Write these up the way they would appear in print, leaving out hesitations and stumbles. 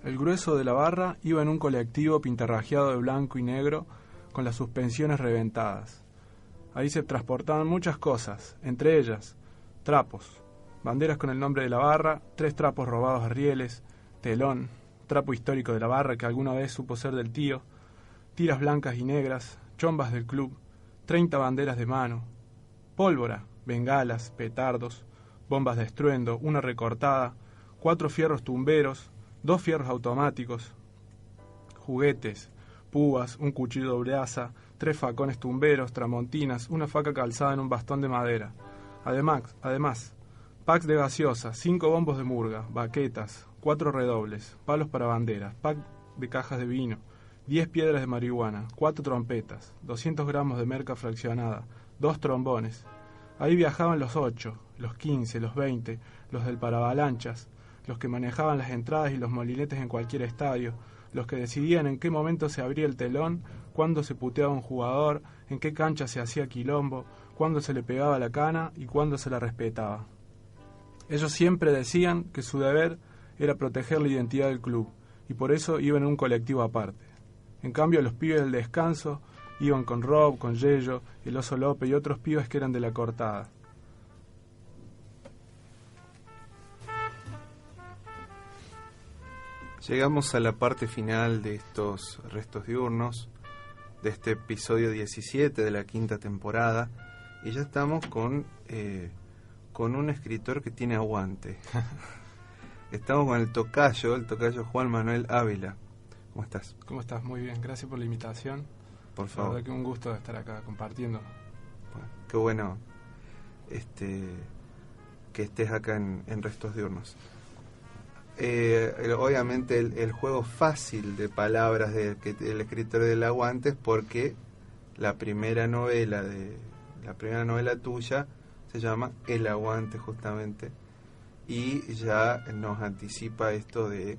El grueso de la barra iba en un colectivo pintarrajeado de blanco y negro con las suspensiones reventadas. Ahí se transportaban muchas cosas, entre ellas trapos, banderas con el nombre de la barra, 3 trapos robados a rieles, telón, trapo histórico de la barra que alguna vez supo ser del tío, tiras blancas y negras, chombas del club, 30 banderas de mano, pólvora, bengalas, petardos, bombas de estruendo, una recortada, 4 fierros tumberos, 2 fierros automáticos, juguetes, púas, un cuchillo doble asa, 3 facones tumberos, tramontinas, una faca calzada en un bastón de madera. Además, packs de gaseosa, 5 bombos de murga, baquetas, 4 redobles, palos para banderas, pack de cajas de vino, 10 piedras de marihuana, 4 trompetas, 200 gramos de merca fraccionada, 2 trombones. Ahí viajaban los 8, los 15, los 20, los del paravalanchas, los que manejaban las entradas y los molinetes en cualquier estadio, los que decidían en qué momento se abría el telón, cuándo se puteaba un jugador, en qué cancha se hacía quilombo, cuándo se le pegaba la cana y cuándo se la respetaba. Ellos siempre decían que su deber era proteger la identidad del club, y por eso iban en un colectivo aparte. En cambio, los pibes del descanso iban con Rob, con Yello, el Oso López y otros pibes que eran de la cortada. Llegamos a la parte final de estos restos diurnos, de este episodio 17 de la 5ª temporada, y ya estamos con un escritor que tiene aguante. Estamos con el tocayo Juan Manuel Ávila. ¿Cómo estás? ¿Cómo estás? Muy bien, gracias por la invitación. Por favor. La verdad que un gusto estar acá compartiendo. Bueno, qué bueno que estés acá en Restos Diurnos. Obviamente el juego fácil de palabras del escritor del aguante es porque la primera novela tuya se llama El Aguante, justamente, y ya nos anticipa esto de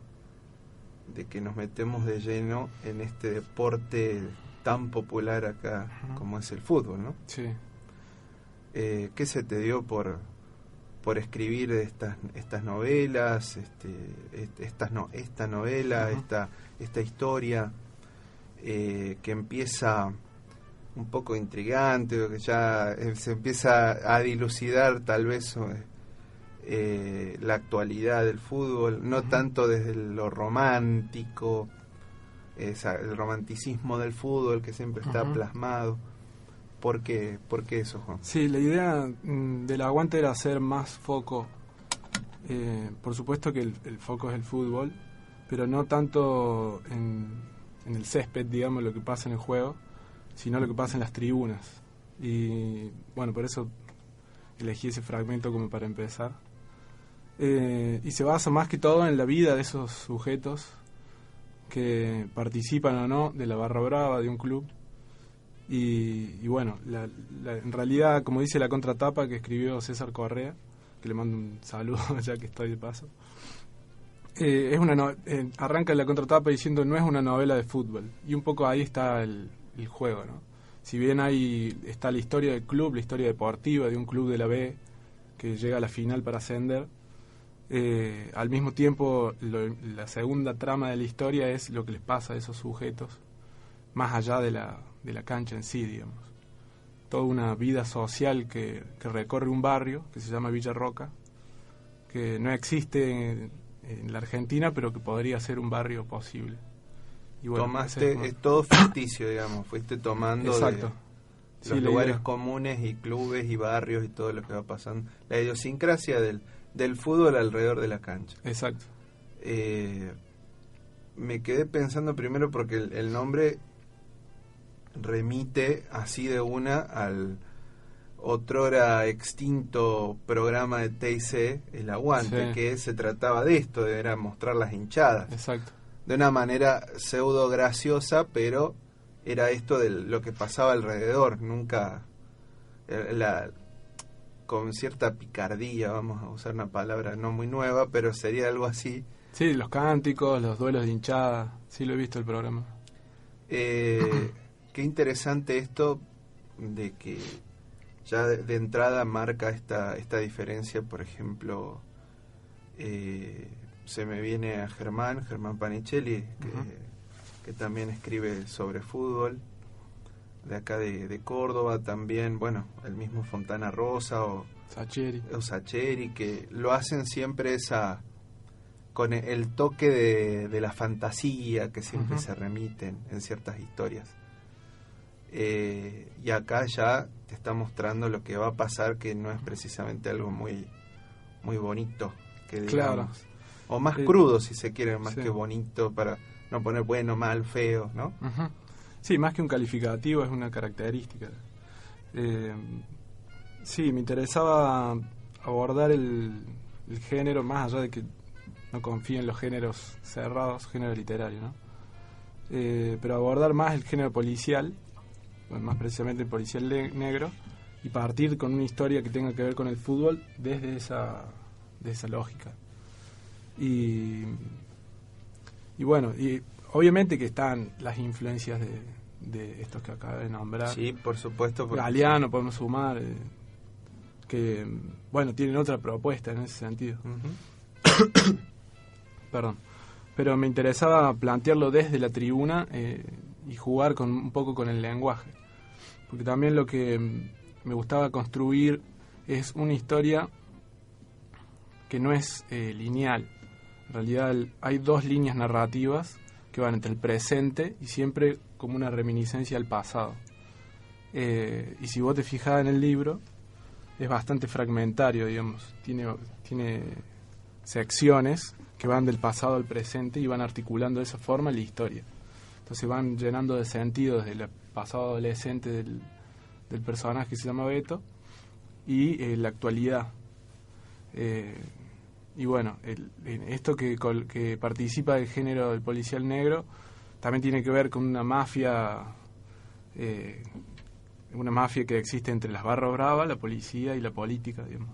que nos metemos de lleno en este deporte tan popular acá como es el fútbol, ¿no? Sí. ¿Qué se te dio por escribir estas novelas, esta novela, esta historia que empieza un poco intrigante, que ya se empieza a dilucidar tal vez la actualidad del fútbol, no tanto desde lo romántico, el romanticismo del fútbol que siempre está plasmado? ¿Por qué eso, Juan? Sí, la idea del aguante era hacer más foco. Por supuesto que el foco es el fútbol, pero no tanto en el césped, digamos, lo que pasa en el juego, sino lo que pasa en las tribunas. Y bueno, por eso elegí ese fragmento como para empezar. Y se basa más que todo en la vida de esos sujetos que participan o no de la barra brava de un club. Y bueno, en realidad, como dice la contratapa que escribió César Correa, que le mando un saludo ya que estoy de paso, arranca la contratapa diciendo no es una novela de fútbol, y un poco ahí está el juego, ¿no? Si bien ahí está la historia del club, la historia deportiva de un club de la B que llega a la final para ascender, al mismo tiempo la segunda trama de la historia es lo que les pasa a esos sujetos más allá de la cancha en sí, digamos. Toda una vida social que recorre un barrio que se llama Villa Roca, que no existe en la Argentina, pero que podría ser un barrio posible. Y bueno, es todo ficticio, digamos, fuiste tomando exacto. Los lugares comunes y clubes y barrios y todo lo que va pasando, la idiosincrasia del fútbol alrededor de la cancha. Exacto. Me quedé pensando primero porque el nombre remite así de una al otrora extinto programa de TIC, El Aguante, sí, que se trataba de esto, era mostrar las hinchadas. Exacto. De una manera pseudo graciosa, pero era esto de lo que pasaba alrededor, nunca con cierta picardía, vamos a usar una palabra no muy nueva, pero sería algo así. Sí, los cánticos, los duelos de hinchada, sí lo he visto el programa. Qué interesante esto de que ya de entrada marca esta diferencia, por ejemplo, se me viene a Germán Panichelli, que también escribe sobre fútbol, de acá de Córdoba también, bueno, el mismo Fontana Rosa o Sacheri, que lo hacen siempre con el toque de la fantasía que siempre se remiten en ciertas historias. Y acá ya te está mostrando lo que va a pasar, que no es precisamente algo muy, muy bonito, que digamos. Claro. O más crudo, si se quiere, más que bonito, para no poner bueno, mal, feo, ¿no? Sí, más que un calificativo, es una característica. Sí, me interesaba abordar el género, más allá de que no confío en los géneros cerrados, género literario, ¿no? Pero abordar más el género policial, más precisamente el policial negro, y partir con una historia que tenga que ver con el fútbol desde esa lógica. Y bueno, y obviamente que están las influencias de estos que acabo de nombrar. Sí, por supuesto. Galeano podemos sumar, que, bueno, tienen otra propuesta en ese sentido. Perdón. Pero me interesaba plantearlo desde la tribuna y jugar un poco con el lenguaje. Porque también lo que me gustaba construir es una historia que no es lineal. En realidad hay dos líneas narrativas que van entre el presente y siempre como una reminiscencia al pasado. Y si vos te fijás en el libro, es bastante fragmentario, digamos. Tiene secciones que van del pasado al presente y van articulando de esa forma la historia. Entonces van llenando de sentido desde el pasado adolescente del personaje que se llama Beto y la actualidad. Y bueno, esto que participa del género del policial negro también tiene que ver con una mafia que existe entre las barras bravas, la policía y la política, digamos.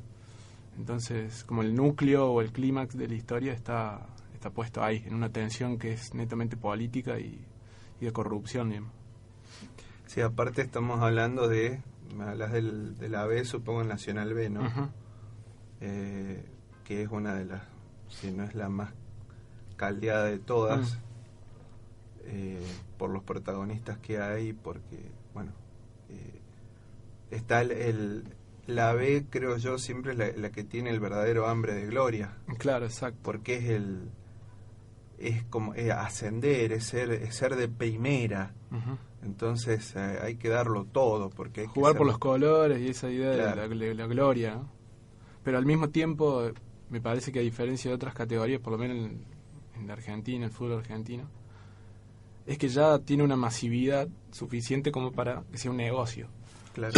Entonces, como el núcleo o el clímax de la historia está puesto ahí, en una tensión que es netamente política y de corrupción, digamos. Sí, aparte estamos hablando me hablas de la B, supongo el Nacional B, ¿no? Que es una de las, si no es la más caldeada de todas, por los protagonistas que hay, porque, bueno, está la B, creo yo, siempre la que tiene el verdadero hambre de gloria. Claro, exacto. Porque es como ascender, es ser de primera. Entonces hay que darlo todo, porque hay jugar que por los colores y esa idea, claro, de la gloria, ¿no? Pero al mismo tiempo me parece que a diferencia de otras categorías, por lo menos en la Argentina, el fútbol argentino, es que ya tiene una masividad suficiente como para que sea un negocio. Claro.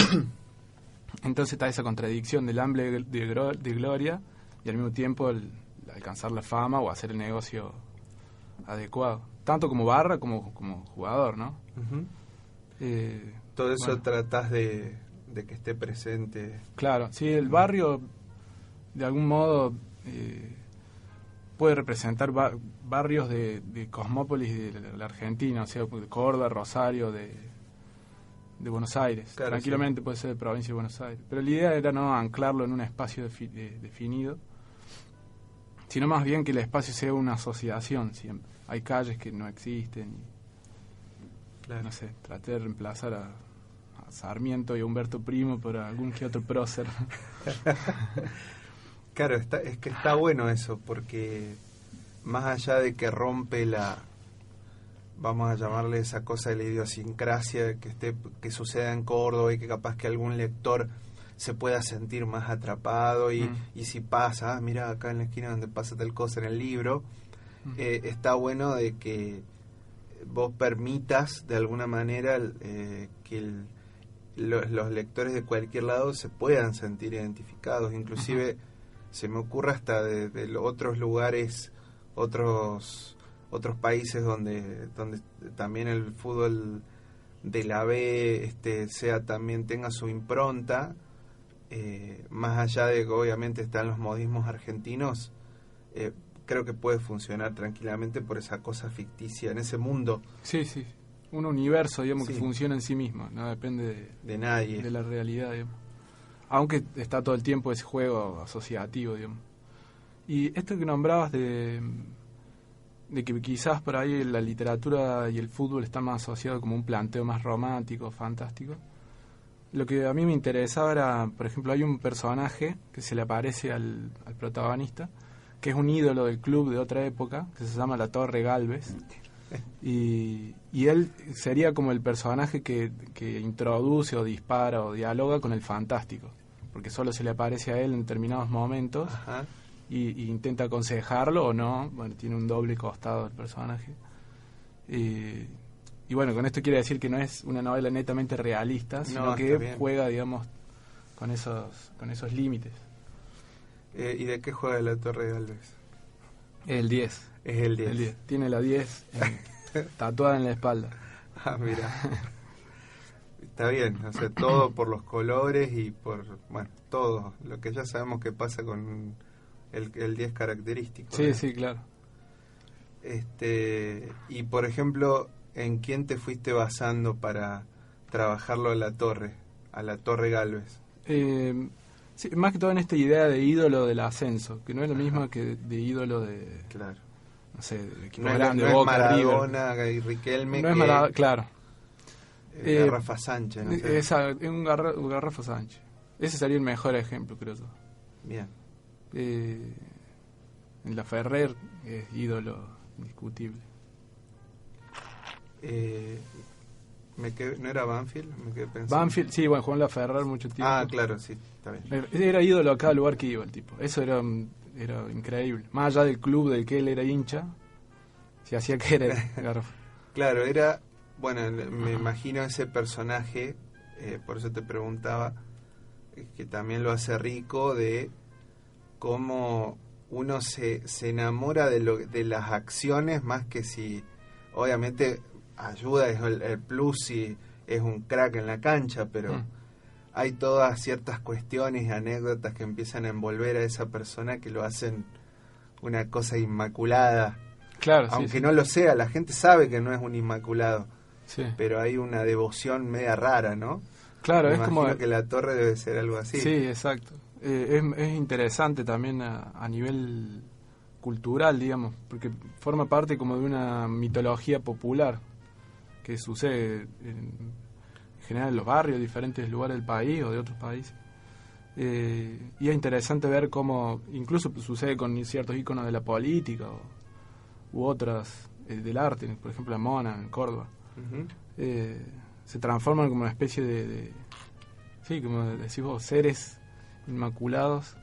Entonces está esa contradicción del hambre de gloria y al mismo tiempo el alcanzar la fama o hacer el negocio adecuado, tanto como barra como jugador, ¿no? Todo eso tratás de que esté presente. Claro, sí, el barrio de algún modo puede representar barrios de Cosmópolis de la Argentina, o sea, de Córdoba, Rosario, de Buenos Aires. Claro, tranquilamente sí. Puede ser de provincia de Buenos Aires. Pero la idea era no anclarlo en un espacio definido, sino más bien que el espacio sea una asociación siempre. Hay calles que no existen. Claro. No sé, traté de reemplazar a Sarmiento y a Humberto Primo por algún que otro prócer. Claro, es que está bueno eso, porque más allá de que rompe vamos a llamarle esa cosa de la idiosincrasia que suceda en Córdoba y que capaz que algún lector se pueda sentir más atrapado y si pasa, mira acá en la esquina donde pasa tal cosa en el libro, está bueno de que vos permitas de alguna manera que los lectores de cualquier lado se puedan sentir identificados, inclusive se me ocurre hasta de otros lugares, otros países donde también el fútbol de la B también tenga su impronta, más allá de que obviamente están los modismos argentinos, creo que puede funcionar tranquilamente por esa cosa ficticia, en ese mundo. Sí, un universo, digamos, que funciona en sí mismo, no depende de nadie, de la realidad, digamos. Aunque está todo el tiempo ese juego asociativo, digamos. Y esto que nombrabas de que quizás por ahí la literatura y el fútbol están más asociados como un planteo más romántico, fantástico. Lo que a mí me interesaba era, por ejemplo, hay un personaje que se le aparece al protagonista, que es un ídolo del club de otra época, que se llama La Torre Galvez, y él sería como el personaje que introduce o dispara o dialoga con el fantástico, porque solo se le aparece a él en determinados momentos. Ajá. Y intenta aconsejarlo o no. Bueno, tiene un doble costado el personaje. Y bueno, con esto quiere decir que no es una novela netamente realista, sino que juega, digamos, con esos límites. ¿Y de qué juega La Torre Galvez? El 10. Es el 10. El 10. Tiene la 10 tatuada en la espalda. Ah, mira. Está bien, o sea, todo por los colores y por, bueno, todo lo que ya sabemos que pasa con el 10 característico. Sí, sí, claro. Y por ejemplo, ¿en quién te fuiste basando para trabajarlo a la Torre Galvez? Sí, más que todo en esta idea de ídolo del ascenso, que no es lo mismo que de ídolo de... Claro. No sé, de equipo no grande, no Boca, es Maradona, River. y Riquelme, No es Maradona, claro. Garrafa Sánchez, no sé. Es un Garrafa Sánchez. Ese sería el mejor ejemplo, creo yo. Bien. En la Ferrer es ídolo indiscutible. ¿No era Banfield? Me quedé pensando. Banfield, sí, bueno, jugó en la Ferrer mucho tiempo. Ah, claro, sí, está bien. Era ídolo a cada lugar que iba el tipo. Eso era increíble. Más allá del club del que él era hincha, se hacía que era Garrafa. Claro, era... Bueno, me imagino ese personaje, por eso te preguntaba, que también lo hace rico de cómo uno se enamora de las acciones más que si, obviamente, ayuda, es el plus si es un crack en la cancha, pero hay todas ciertas cuestiones y anécdotas que empiezan a envolver a esa persona que lo hacen una cosa inmaculada. Claro, aunque sí. no lo sea, la gente sabe que no es un inmaculado. Sí. Pero hay una devoción media rara, ¿no? Claro, Me es como... imagino que la Torre debe ser algo así. Sí, exacto. Es interesante también a nivel cultural, digamos, porque forma parte como de una mitología popular que sucede en general en los barrios, diferentes lugares del país o de otros países. Y es interesante ver cómo incluso sucede con ciertos íconos de la política u otras del arte, por ejemplo en Mona, en Córdoba. Se transforman como una especie de sí, como decís vos, seres inmaculados,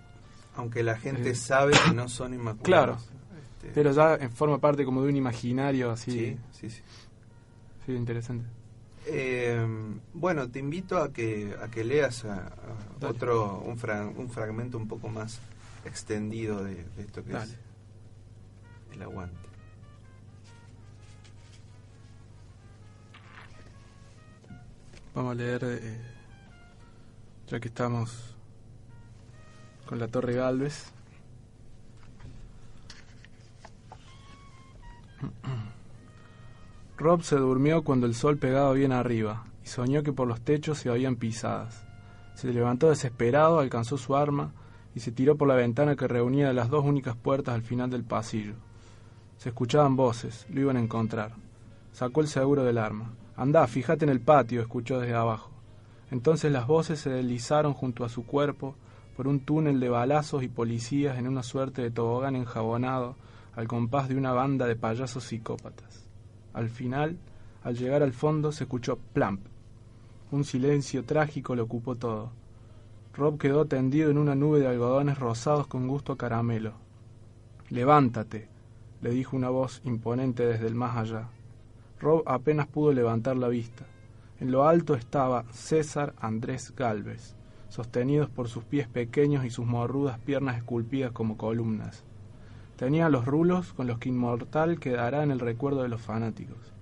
aunque la gente sabe que no son inmaculados. Claro, pero ya forma parte como de un imaginario así. Sí. Sí, interesante. Bueno, te invito a que leas un fragmento un poco más extendido de esto que Dale. es El Aguante. Vamos a leer, ya que estamos con La Torre Galvez. Rob se durmió cuando el sol pegaba bien arriba y soñó que por los techos se oían pisadas. Se levantó desesperado, alcanzó su arma y se tiró por la ventana que reunía las dos únicas puertas al final del pasillo. Se escuchaban voces, lo iban a encontrar. Sacó el seguro del arma. «Andá, fíjate en el patio», escuchó desde abajo. Entonces las voces se deslizaron junto a su cuerpo por un túnel de balazos y policías en una suerte de tobogán enjabonado al compás de una banda de payasos psicópatas. Al final, al llegar al fondo, se escuchó plamp. Un silencio trágico lo ocupó todo. Rob quedó tendido en una nube de algodones rosados con gusto a caramelo. «Levántate», le dijo una voz imponente desde el más allá. Rob apenas pudo levantar la vista. En lo alto estaba César Andrés Galvez, sostenidos por sus pies pequeños y sus morrudas piernas esculpidas como columnas. Tenía los rulos con los que inmortal quedará en el recuerdo de los fanáticos.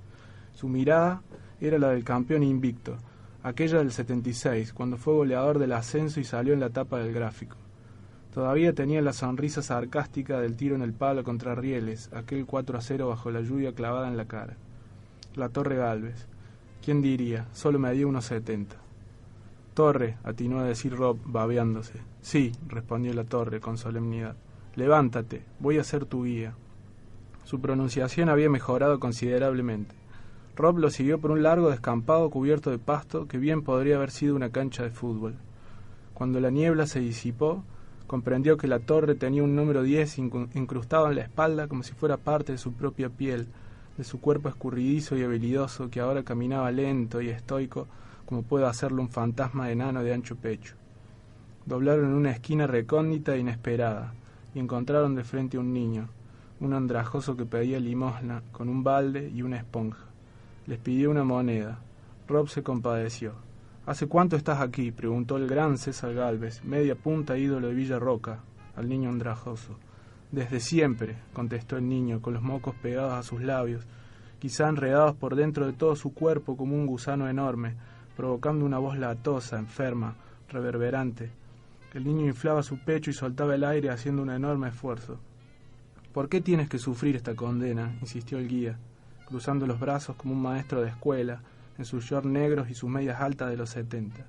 Su mirada era la del campeón invicto, aquella del 76, cuando fue goleador del ascenso y salió en la tapa del gráfico. Todavía tenía la sonrisa sarcástica del tiro en el palo contra Rieles, aquel 4-0 bajo la lluvia clavada en la cara. La Torre Galvez. ¿Quién diría? Solo medía 1,70. «Torre», atinó a decir Rob, babeándose. «Sí», respondió la Torre con solemnidad. Levántate, voy a ser tu guía. Su pronunciación había mejorado considerablemente. Rob lo siguió por un largo descampado cubierto de pasto que bien podría haber sido una cancha de fútbol. Cuando la niebla se disipó, comprendió que la torre tenía un número 10 incrustado en la espalda como si fuera parte de su propia piel, de su cuerpo escurridizo y habilidoso que ahora caminaba lento y estoico como puede hacerlo un fantasma enano de ancho pecho. Doblaron en una esquina recóndita e inesperada y encontraron de frente a un niño, un andrajoso que pedía limosna con un balde y una esponja. Les pidió una moneda. Rob se compadeció. ¿Hace cuánto estás aquí?, preguntó el gran César Gálvez, media punta ídolo de Villa Roca, al niño andrajoso. Desde siempre, contestó el niño, con los mocos pegados a sus labios, quizá enredados por dentro de todo su cuerpo como un gusano enorme, provocando una voz latosa, enferma, reverberante. El niño inflaba su pecho y soltaba el aire haciendo un enorme esfuerzo. ¿Por qué tienes que sufrir esta condena?, insistió el guía, cruzando los brazos como un maestro de escuela, en sus shorts negros y sus medias altas de los 70.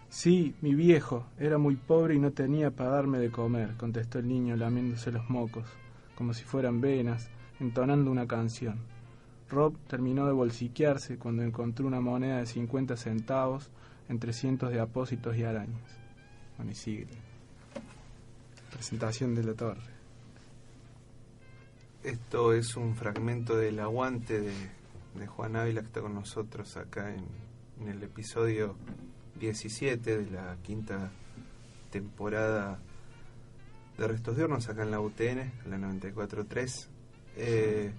Sí, mi viejo, era muy pobre y no tenía para darme de comer, contestó el niño lamiéndose los mocos, como si fueran venas, entonando una canción. Rob terminó de bolsiquearse cuando encontró una moneda de 50 centavos entre cientos de apósitos y arañas. Bueno, y sigue. Presentación de la torre. Esto es un fragmento del Aguante de Juan Ávila, que está con nosotros acá en el episodio 17 de la quinta temporada de Restos de Hornos, acá en la UTN, la 94.3.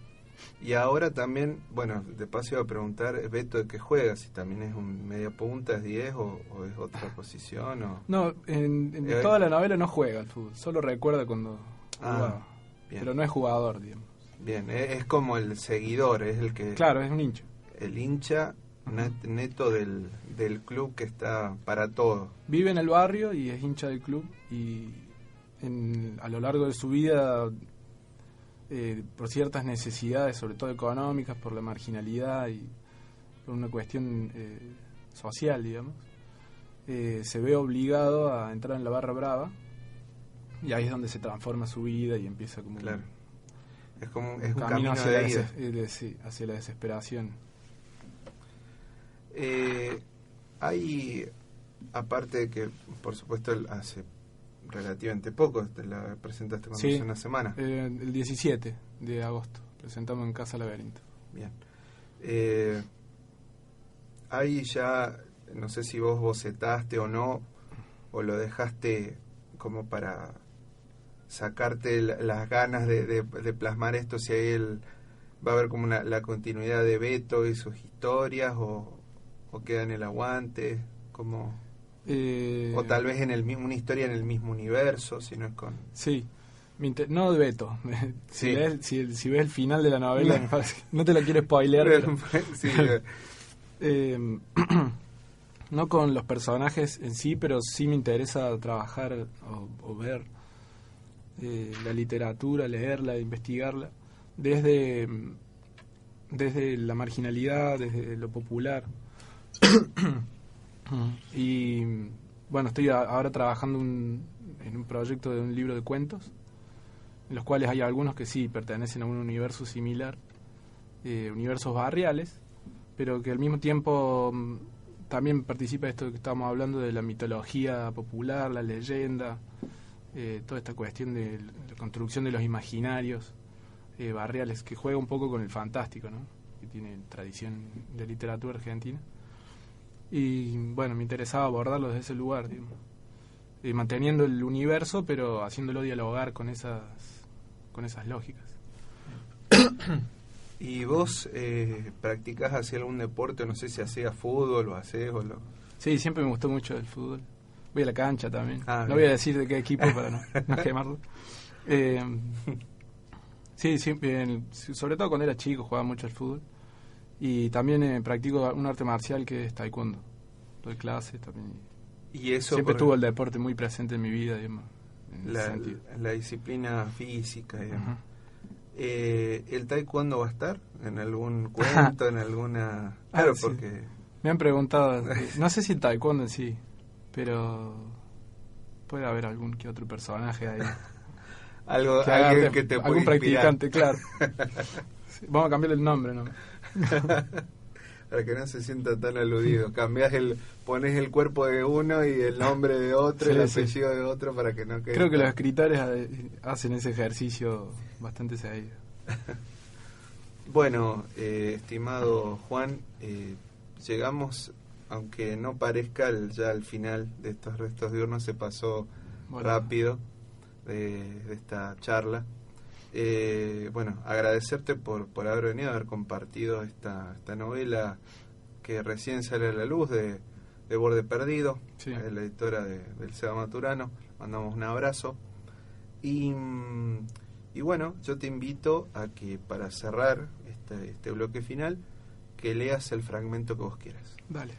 Y ahora también, bueno, de paso iba a preguntar, Beto, ¿de qué juega? Si también es un media punta, es 10 o es otra posición. No, en toda la novela no juega al fútbol, solo recuerda cuando jugaba. Bien. Pero no es jugador, digamos. Bien, es como el seguidor, es el que... Claro, es un hincha. El hincha neto del club que está para todo. Vive en el barrio y es hincha del club y a lo largo de su vida, por ciertas necesidades, sobre todo económicas, por la marginalidad y por una cuestión social, digamos, se ve obligado a entrar en la barra brava y ahí es donde se transforma su vida y empieza como... Claro. Es como un camino hacia de ida. Hacia la desesperación. Hay, aparte de que, por supuesto, hace relativamente poco, te la presentaste cuando hace una semana. El 17 de agosto, presentamos en Casa Laberinto. Bien. Hay ya, no sé si vos bocetaste o no, o lo dejaste como para sacarte las ganas de plasmar esto, si hay va a haber como la continuidad de Beto y sus historias, o queda en el Aguante, como o tal vez una historia en el mismo universo, si no es con... Sí, no de Beto. Si ves el final de la novela, me parece, no te lo quiero spoilear, sí, no con los personajes en sí, pero sí me interesa trabajar o ver la literatura, leerla, investigarla desde la marginalidad, desde lo popular. Y bueno, estoy ahora trabajando en un proyecto de un libro de cuentos, en los cuales hay algunos que sí pertenecen a un universo similar, universos barriales, pero que al mismo tiempo también participa de esto que estamos hablando de la mitología popular, la leyenda, toda esta cuestión de la construcción de los imaginarios barriales, que juega un poco con el fantástico, ¿no?, que tiene tradición de literatura argentina. Y bueno, me interesaba abordarlo desde ese lugar, digamos, manteniendo el universo, pero haciéndolo dialogar con esas lógicas. ¿Y vos practicás hacia algún deporte? No sé si hacías fútbol o hacés o lo... Sí, siempre me gustó mucho el fútbol. Voy a la cancha también. No bien. voy a decir de qué equipo para no quemarlo. Sí, sobre todo cuando era chico jugaba mucho al fútbol. Y también practico un arte marcial que es taekwondo. Doy clases también. ¿Y eso siempre estuvo el deporte muy presente en mi vida, digamos, la disciplina física, digamos. Uh-huh. ¿El taekwondo va a estar en algún cuento, en alguna...? Claro, sí. porque... Me han preguntado, no sé si el taekwondo en sí, pero puede haber algún que otro personaje ahí. algo, Que alguien haga que te pueda algún inspirar. practicante, claro. Sí, vamos a cambiarle el nombre, ¿no? Para que no se sienta tan aludido. Pones el cuerpo de uno y el nombre de otro, Sí, el sí. apellido de otro para que no quede. Creo que tan- los escritores hacen ese ejercicio bastante seguido. Bueno, estimado Juan, llegamos, aunque no parezca, ya al final de estos restos diurnos. Se pasó Bueno. rápido de esta charla. Bueno, agradecerte por haber venido, haber compartido esta novela que recién sale a la luz de Borde Perdido, Sí. la editora del Seba Maturano. Mandamos un abrazo. Y bueno, yo te invito a que, para cerrar este bloque final, que leas el fragmento que vos quieras. Dale.